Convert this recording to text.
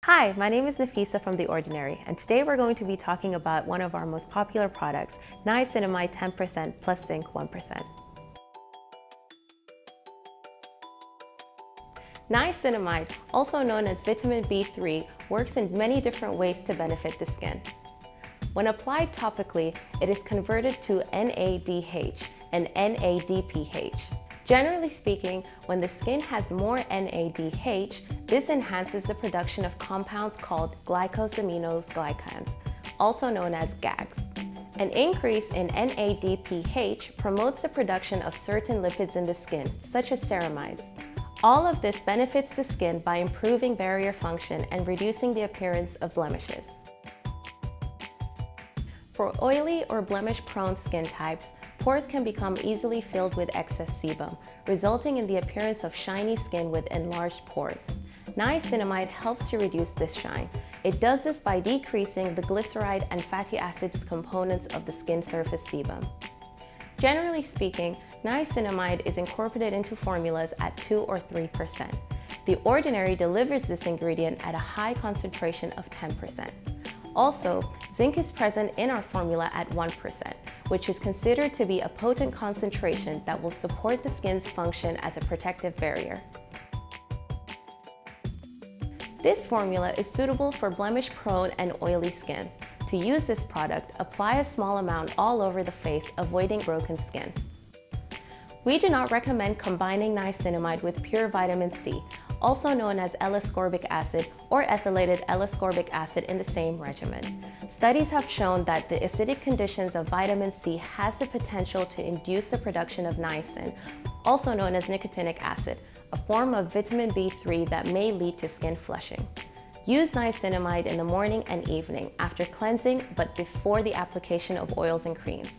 Hi, my name is Nafisa from The Ordinary, and today we're going to be talking about one of our most popular products, Niacinamide 10% plus Zinc 1%. Niacinamide, also known as vitamin B3, works in many different ways to benefit the skin. When applied topically, it is converted to NADH and NADPH. Generally speaking, when the skin has more NADH, this enhances the production of compounds called glycosaminoglycans, also known as GAGs. An increase in NADPH promotes the production of certain lipids in the skin, such as ceramides. All of this benefits the skin by improving barrier function and reducing the appearance of blemishes. For oily or blemish-prone skin types, pores can become easily filled with excess sebum, resulting in the appearance of shiny skin with enlarged pores. Niacinamide helps to reduce this shine. It does this by decreasing the glyceride and fatty acids components of the skin surface sebum. Generally speaking, niacinamide is incorporated into formulas at 2 or 3%. The Ordinary delivers this ingredient at a high concentration of 10%. Also, zinc is present in our formula at 1%, which is considered to be a potent concentration that will support the skin's function as a protective barrier. This formula is suitable for blemish-prone and oily skin. To use this product, apply a small amount all over the face, avoiding broken skin. We do not recommend combining niacinamide with pure vitamin C, also known as L-ascorbic acid or ethylated L-ascorbic acid in the same regimen. Studies have shown that the acidic conditions of vitamin C has the potential to induce the production of niacin, also known as nicotinic acid, a form of vitamin B3 that may lead to skin flushing. Use niacinamide in the morning and evening after cleansing, but before the application of oils and creams.